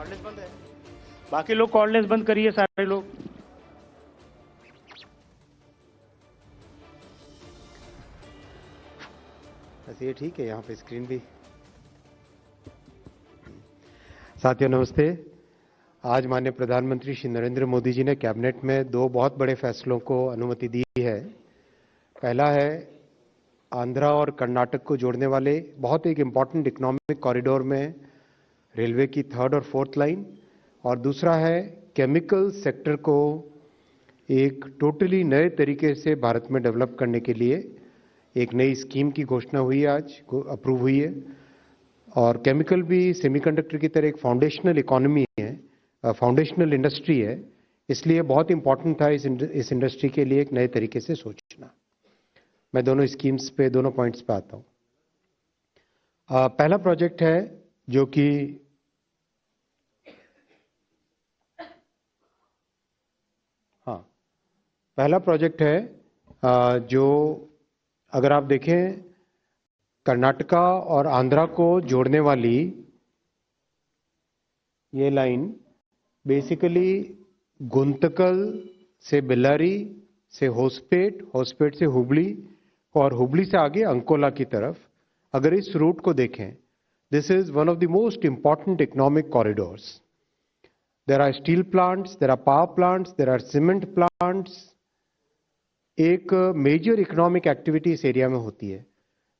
Cordless बंद है, बाकी लोग कॉर्डलेस बंद करिए सारे लोग। ऐसे ये ठीक है, यहाँ पे स्क्रीन भी। साथियों नमस्ते। आज माननीय प्रधानमंत्री श्री नरेंद्र मोदी जी ने कैबिनेट में दो बहुत बड़े फैसलों को अनुमति दी है। पहला है आंध्रा और कर्नाटक को जोड़ने वाले बहुत एक इम्पॉर्टेंट इकोनॉमिक कॉरिडोर में रेलवे की 3rd और 4th लाइन, और दूसरा है केमिकल सेक्टर को एक टोटली नए तरीके से भारत में डेवलप करने के लिए एक नई स्कीम की घोषणा हुई है, आज अप्रूव हुई है। और केमिकल भी सेमीकंडक्टर की तरह एक फाउंडेशनल इकोनॉमी है, फाउंडेशनल इंडस्ट्री है, इसलिए बहुत इंपॉर्टेंट था इस इंडस्ट्री के लिए एक नए तरीके से सोचना। मैं दोनों स्कीम्स पे, दोनों पॉइंट्स पे आता हूँ। पहला प्रोजेक्ट है जो कि पहला प्रोजेक्ट है जो अगर आप देखें कर्नाटका और आंध्रा को जोड़ने वाली ये लाइन बेसिकली गुंतकल से बेल्लारी से होसपेट, होसपेट से हुबली और हुबली से आगे अंकोला की तरफ, अगर इस रूट को देखें, this is one of the most important economic corridors. There are steel plants, there are power plants, there are cement plants. एक मेजर इकोनॉमिक एक्टिविटी इस एरिया में होती है।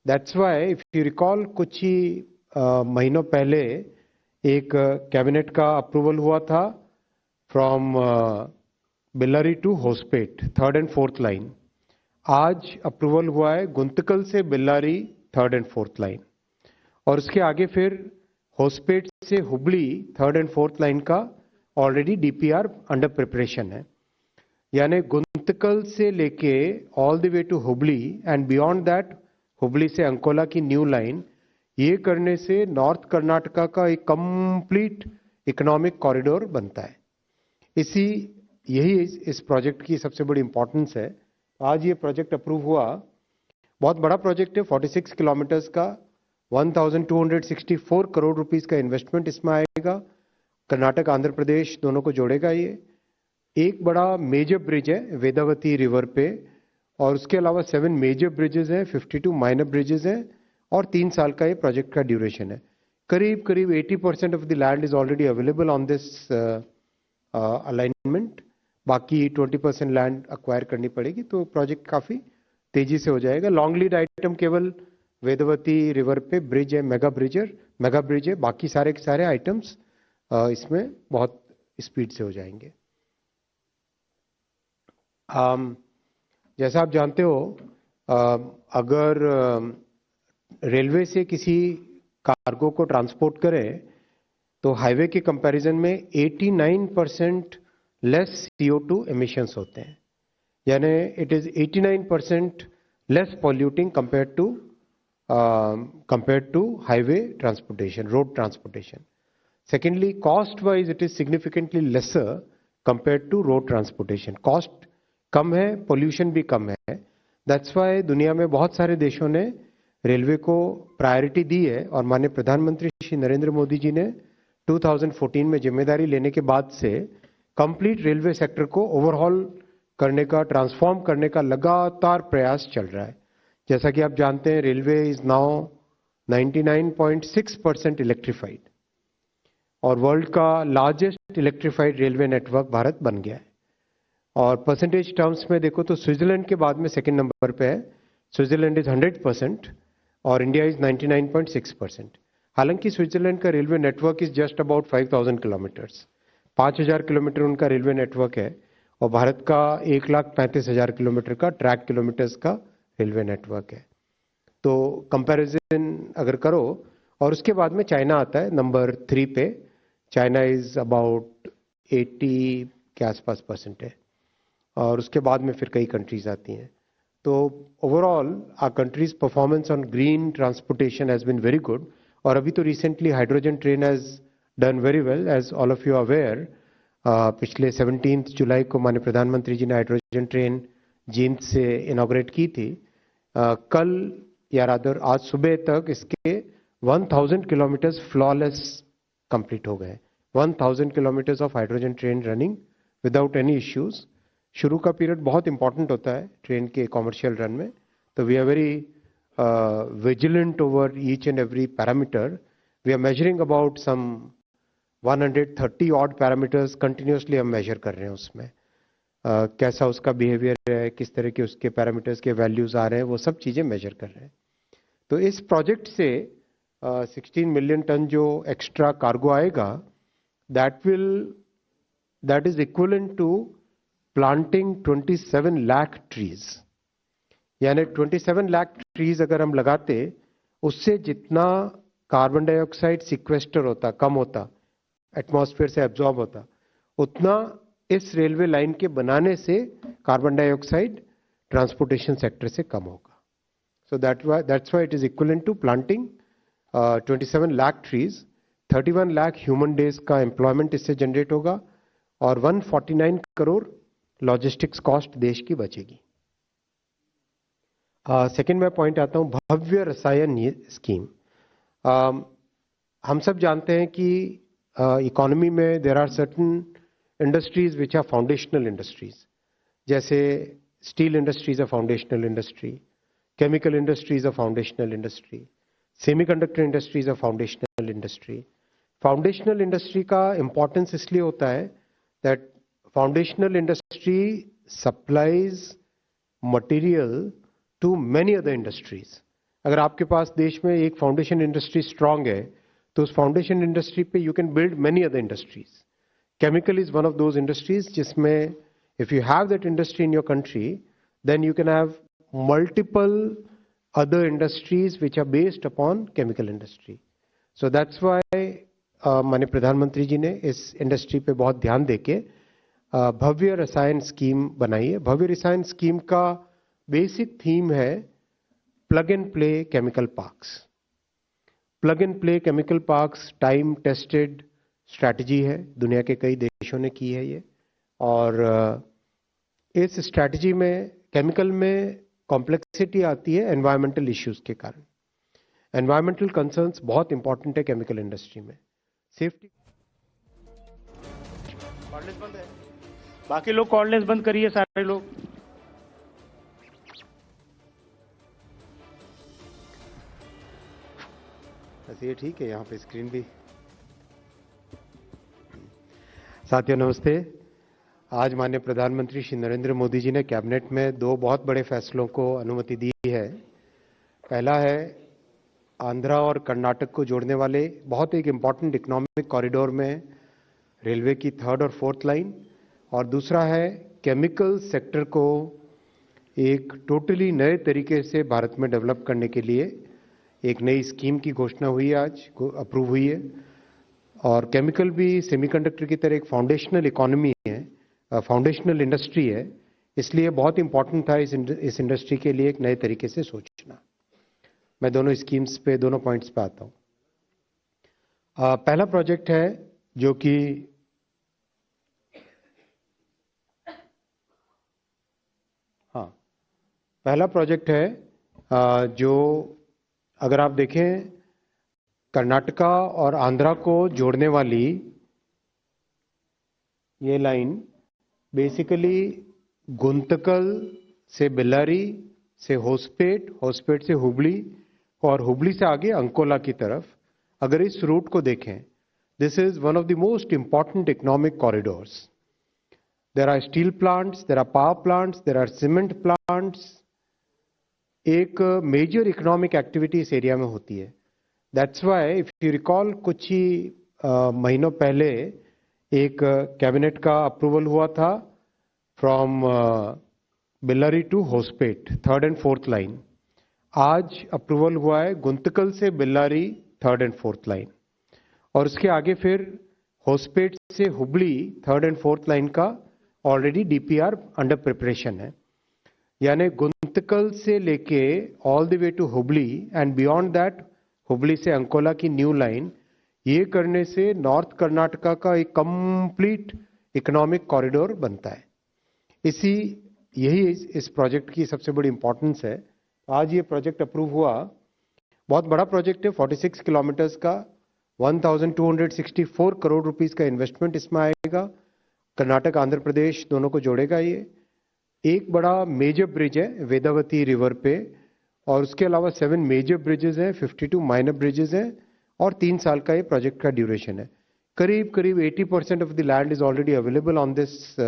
That's why if you recall कुछ ही महीनों पहले एक कैबिनेट का अप्रूवल हुआ था from Bellary to Hospet 3rd and 4th line. आज अप्रूवल हुआ है गुंतकल से Bellary 3rd and 4th line, और उसके आगे फिर होसपेट से Hubli 3rd and 4th line का ऑलरेडी डीपीआर अंडर प्रिपरेशन है। यानी गुंतकल से लेके all the way to Hubli and beyond that Hubli से अंकोला की न्यू लाइन, ये करने से नॉर्थ कर्नाटका का एक कंप्लीट इकोनॉमिक कॉरिडोर बनता है। यही इस प्रोजेक्ट की सबसे बड़ी इंपॉर्टेंस है। आज ये प्रोजेक्ट अप्रूव हुआ, बहुत बड़ा प्रोजेक्ट है, 46 किलोमीटर्स का, 1264 करोड़ रुपीस का इन्वेस्टमेंट इसमें आएगा। कर्नाटक आंध्र प्रदेश दोनों को जोड़ेगा। ये एक बड़ा मेजर ब्रिज है वेदावती रिवर पे, और उसके अलावा 7 मेजर ब्रिजेस हैं, 52 माइनर ब्रिजेस हैं, और 3 साल का ये प्रोजेक्ट का ड्यूरेशन है। करीब करीब 80% of the land is already available on this alignment. बाकी 20% लैंड अक्वायर करनी पड़ेगी, तो प्रोजेक्ट काफी तेजी से हो जाएगा। लॉन्ग लीड आइटम केवल वेदवती रिवर पे ब्रिज है, मेगा ब्रिज है, बाकी सारे के सारे आइटम्स इसमें बहुत स्पीड से हो जाएंगे। जैसा आप जानते हो, अगर रेलवे से किसी कार्गो को ट्रांसपोर्ट करें तो हाईवे के कंपैरिजन में 89% लेस CO2 एमिशंस होते हैं। यानी it is 89% less polluting compared to highway transportation, road transportation. Secondly, cost wise it is significantly lesser compared to road transportation. Cost कम है, पोल्यूशन भी कम है। दैट्स वाई दुनिया में बहुत सारे देशों ने रेलवे को प्रायोरिटी दी है, और माननीय प्रधानमंत्री श्री नरेंद्र मोदी जी ने 2014 में जिम्मेदारी लेने के बाद से कंप्लीट रेलवे सेक्टर को ओवरहॉल करने का, ट्रांसफॉर्म करने का लगातार प्रयास चल रहा है। जैसा कि आप जानते हैं, रेलवे इज नाउ 99.6% इलेक्ट्रीफाइड, और वर्ल्ड का largest electrified railway network Bharat बन गया है। और परसेंटेज टर्म्स में देखो तो स्विट्जरलैंड के बाद में सेकंड नंबर पे है। स्विट्जरलैंड इज 100% और इंडिया इज 99.6%। हालांकि स्विट्जरलैंड का railway network is just about 5000 kilometres, 5000 kilometre उनका रेलवे नेटवर्क है, और भारत का 1,35,000 किलोमीटर का ट्रैक किलोमीटर्स का रेलवे नेटवर्क है। तो कंपैरिजन अगर करो, और उसके बाद में चाइना आता है नंबर 3 पे। चाइना इज अबाउट 80 के आसपास परसेंट है, और उसके बाद में फिर कई कंट्रीज आती हैं। तो overall our countries performance on green transportation has been very good. और अभी तो recently hydrogen train has done very well, as all of you aware. पिछले 17 जुलाई को माननीय प्रधानमंत्री जी ने हाइड्रोजन ट्रेन जींद से इनॉग्रेट की थी। कल या रादर आज सुबह तक इसके 1000 किलोमीटर्स फ्लॉलेस कंप्लीट हो गए, 1,000 kilometers of hydrogen train running without any issues. शुरू का पीरियड बहुत इंपॉर्टेंट होता है ट्रेन के कॉमर्शियल रन में, तो we are very vigilant over each and every parameter. We are measuring about some 130 odd parameters continuously हम मेजर कर रहे हैं उसमें. कैसा उसका बिहेवियर है, किस तरह के उसके पैरामीटर्स के वैल्यूज आ रहे हैं, वो सब चीजें मेजर कर रहे हैं. तो इस प्रोजेक्ट से 16 मिलियन टन जो एक्स्ट्रा कार्गो आएगा, that is equivalent to planting 27 lakh trees. यानी 27 लाख ट्रीज अगर हम लगाते, उससे जितना कार्बन डाइऑक्साइड सिक्वेस्टर होता, कम होता, एटमॉस्फेयर से एब्जॉर्ब होता, उतना इस रेलवे लाइन के बनाने से कार्बन डाइऑक्साइड ट्रांसपोर्टेशन सेक्टर से कम होगा. सो that's why it is equivalent to planting 27 lakh trees. 31 lakh human days का एम्प्लॉयमेंट इससे जनरेट होगा और 149 करोड़ लॉजिस्टिक्स कॉस्ट देश की बचेगी. सेकेंड मैं पॉइंट आता हूं भव्य रसायन स्कीम. हम सब जानते हैं कि इकोनॉमी में there are certain industries which are foundational industries. जैसे steel industries a foundational industry, chemical industries a foundational industry, semiconductor industries a foundational industry. Foundational industry का इंपॉर्टेंस इसलिए होता है that foundational industry supplies material to many other industries. अगर आपके पास देश में एक फाउंडेशन इंडस्ट्री स्ट्रांग है, तो उस फाउंडेशन इंडस्ट्री पे you can build many other industries. Chemical is one of those industries जिसमें if you have that industry in your country, then you can have multiple other industries which are based upon chemical industry. So that's why माननीय प्रधानमंत्री जी ने इस industry पे बहुत ध्यान देके भव्य रसायन स्कीम बनाई है. भव्य रसायन स्कीम का बेसिक थीम है plug and play chemical parks. Plug and play chemical parks time tested strategy है, दुनिया के कई देशों ने की है ये. और इस स्ट्रैटेजी में केमिकल में कॉम्प्लेक्सिटी आती है एनवायरमेंटल इश्यूज के कारण. एनवायरमेंटल कंसर्न्स बहुत इंपॉर्टेंट है केमिकल इंडस्ट्री में. सेफ्टी कॉर्डलेस बंद है, बाकी लोग कॉर्डलेस बंद करिए सारे लोग. ऐसे ये ठीक है, यहाँ पे स्क्रीन भी. साथियों नमस्ते. आज माननीय प्रधानमंत्री श्री नरेंद्र मोदी जी ने कैबिनेट में दो बहुत बड़े फैसलों को अनुमति दी है. पहला है आंध्रा और कर्नाटक को जोड़ने वाले बहुत एक इम्पॉर्टेंट इकोनॉमिक कॉरिडोर में रेलवे की 3rd और 4th लाइन, और दूसरा है केमिकल सेक्टर को एक टोटली नए तरीके से भारत में डेवलप करने के लिए एक नई स्कीम की घोषणा हुई है, आज अप्रूव हुई है. और केमिकल भी सेमीकंडक्टर की तरह एक फाउंडेशनल इकोनॉमी है, फाउंडेशनल इंडस्ट्री है, इसलिए बहुत इंपॉर्टेंट था इस इंडस्ट्री के लिए एक नए तरीके से सोचना. मैं दोनों स्कीम्स पे, दोनों पॉइंट्स पे आता हूँ. पहला प्रोजेक्ट है जो कि पहला प्रोजेक्ट है जो अगर आप देखें कर्नाटका और आंध्रा को जोड़ने वाली ये लाइन बेसिकली गुंतकल से बेल्लारी से होसपेट, होसपेट से हुबली और हुबली से आगे अंकोला की तरफ. अगर इस रूट को देखें, this is one of the most important economic corridors. There are steel plants, there are power plants, there are cement plants. एक मेजर इकोनॉमिक एक्टिविटी इस एरिया में होती है. That's why if you recall कुछ ही महीनों पहले एक कैबिनेट का अप्रूवल हुआ था from Bellary to Hospet 3rd and 4th line. आज अप्रूवल हुआ है गुंतकल से Bellary 3rd and 4th line, और उसके आगे फिर होसपेट से Hubli 3rd and 4th line का ऑलरेडी डीपीआर अंडर प्रिपरेशन है. यानी गुंतकल से लेके all the way to Hubli and beyond that Hubli से अंकोला की न्यू लाइन, ये करने से नॉर्थ कर्नाटका का एक कंप्लीट इकोनॉमिक कॉरिडोर बनता है. यही इस प्रोजेक्ट की सबसे बड़ी इंपॉर्टेंस है. आज ये प्रोजेक्ट अप्रूव हुआ. बहुत बड़ा प्रोजेक्ट है, 46 किलोमीटर्स का, 1264 करोड़ रुपीस का इन्वेस्टमेंट इसमें आएगा। कर्नाटक आंध्र प्रदेश दोनों को जोड़ेगा ये। एक बड़ा मेजर ब्रिज है वेदावती रिवर पे, और उसके अलावा 7 मेजर ब्रिजेस हैं, 52 माइनर ब्रिजेस हैं, और 3 साल का ये प्रोजेक्ट का ड्यूरेशन है। करीब करीब 80% of the land is already available on this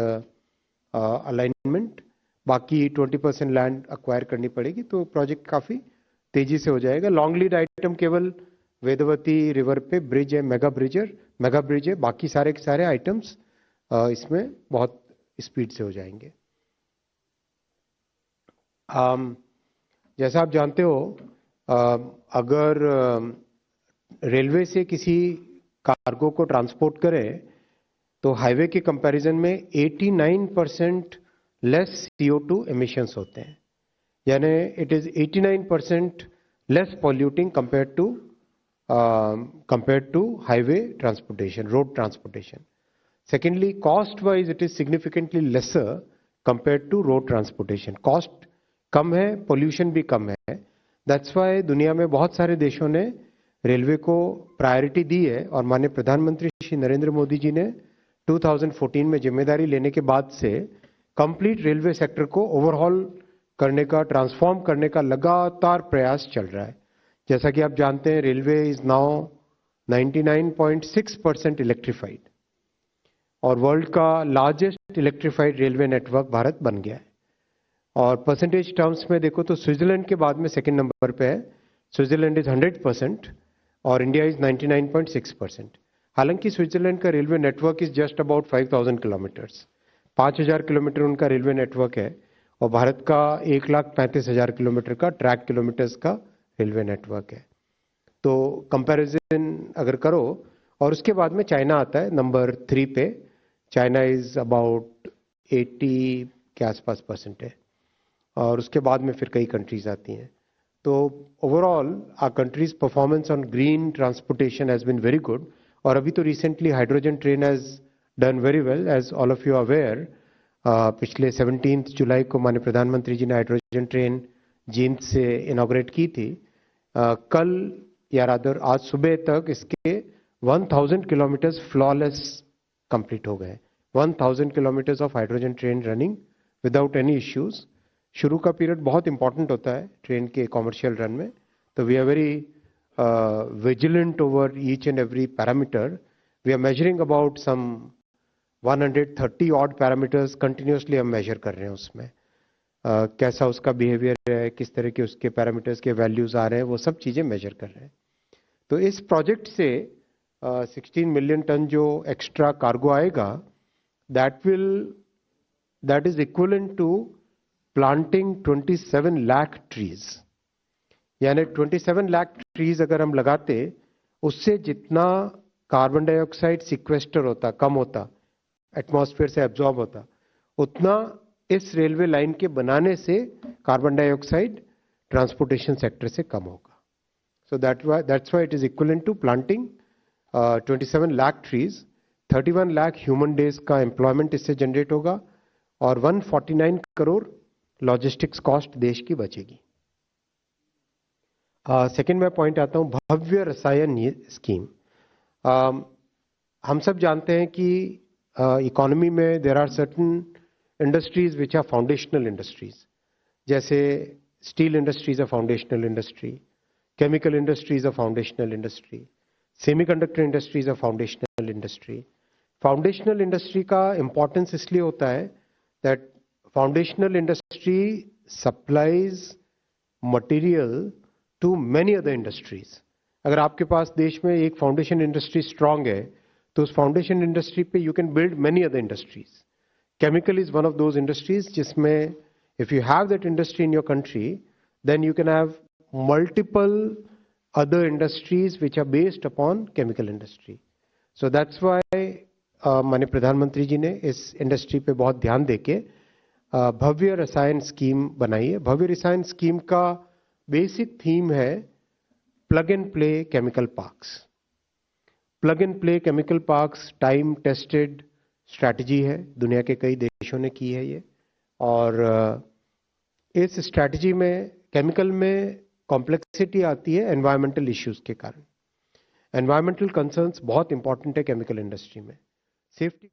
alignment. बाकी 20% लैंड अक्वायर करनी पड़ेगी, तो प्रोजेक्ट काफी तेजी से हो जाएगा। लॉन्ग लीड आइटम केवल वेदवती रिवर पे ब्रिज है, मेगा ब्रिज है। बाकी सारे के सारे आइटम्स इसमें बहुत स्पीड से हो जाएंगे। जैसा आप जानते हो, अगर रेलवे से किसी कार्गो को ट्रांसपोर्ट करें तो हाईवे के कंपैरिजन में 89% लेस CO2 एमिशंस होते हैं, यानी it is 89% less polluting compared to highway transportation, road transportation. Secondly, cost wise it is significantly lesser compared to road transportation. Cost कम है, pollution भी कम है। That's why दुनिया में बहुत सारे देशों ने रेलवे को प्रायोरिटी दी है, और माननीय प्रधानमंत्री श्री नरेंद्र मोदी जी ने 2014 में जिम्मेदारी लेने के बाद से कंप्लीट रेलवे सेक्टर को ओवरहॉल करने का, ट्रांसफॉर्म करने का लगातार प्रयास चल रहा है। जैसा कि आप जानते हैं, रेलवे इज नाउ 99.6% इलेक्ट्रिफाइड, और वर्ल्ड का largest electrified railway network Bharat बन गया है। और परसेंटेज टर्म्स में देखो तो स्विट्जरलैंड के बाद में सेकंड नंबर पे है। स्विट्जरलैंड इज 100% और इंडिया इज 99.6%। हालांकि स्विट्जरलैंड का railway network is just about 5000 kilometres, 5000 kilometre उनका रेलवे नेटवर्क है, और भारत का 1,35,000 किलोमीटर का ट्रैक किलोमीटर्स का रेलवे नेटवर्क है। तो कंपैरिजन अगर करो, और उसके बाद में चाइना आता है नंबर 3 पे। चाइना इज अबाउट 80 के आसपास परसेंट है, और उसके बाद में फिर कई कंट्रीज आती हैं। तो overall our countries performance on green transportation has been very good. और अभी तो recently hydrogen train has done very well, as all of you aware. पिछले 17 जुलाई को माननीय प्रधानमंत्री जी ने हाइड्रोजन ट्रेन जींद से इनॉग्रेट की थी। कल या रादर आज सुबह तक इसके 1000 किलोमीटर्स फ्लॉलेस कंप्लीट हो गए। 1000 kilometres of hydrogen train running without any issues. शुरू का पीरियड बहुत इंपॉर्टेंट होता है ट्रेन के कॉमर्शियल रन में, तो we are very vigilant over each and every parameter. We are measuring about some 130 odd parameters continuously हम मेजर कर रहे हैं उसमें। कैसा उसका बिहेवियर है, किस तरह के उसके पैरामीटर्स के वैल्यूज आ रहे हैं, वो सब चीजें मेजर कर रहे हैं। तो इस प्रोजेक्ट से 16 मिलियन टन जो एक्स्ट्रा कार्गो आएगा, that is equivalent to planting 27 lakh trees. यानी 27 लाख ट्रीज अगर हम लगाते, उससे जितना कार्बन डाइऑक्साइड सिक्वेस्टर होता, कम होता, एटमॉस्फेयर से एब्जॉर्ब होता, उतना इस रेलवे लाइन के बनाने से कार्बन डाइऑक्साइड ट्रांसपोर्टेशन सेक्टर से कम होगा। So that's why it is equivalent to planting 27 lakh trees. 31 lakh human days का एम्प्लॉयमेंट इससे जनरेट होगा, और 149 करोड़ लॉजिस्टिक्स कॉस्ट देश की बचेगी। सेकेंड मैं पॉइंट आता हूं, भव्य रसायन स्कीम। हम सब जानते हैं कि इकोनॉमी में there are certain industries which are foundational industries, जैसे steel industries a foundational industry, chemical industries a foundational industry, semiconductor industries a foundational industry. Foundational industry का इंपॉर्टेंस इसलिए होता है that foundational industry supplies material to many other industries. अगर आपके पास देश में एक फाउंडेशन इंडस्ट्री स्ट्रांग है, तो उस फाउंडेशन इंडस्ट्री पे you can build many other industries. Chemical is one of those industries जिसमें if you have that industry in your country, then you can have multiple other industries which are based upon chemical industry. So that's why माननीय प्रधानमंत्री जी ने इस industry पे बहुत ध्यान देके भव्य रसायन स्कीम बनाई है। भव्य रसायन स्कीम का बेसिक थीम है plug and play chemical parks. Plug and play chemical parks time tested strategy है, दुनिया के कई देशों ने की है ये। और इस स्ट्रैटेजी में केमिकल में कॉम्प्लेक्सिटी आती है एनवायरमेंटल इश्यूज के कारण। एनवायरमेंटल कंसर्न्स बहुत इंपॉर्टेंट है केमिकल इंडस्ट्री में। सेफ्टी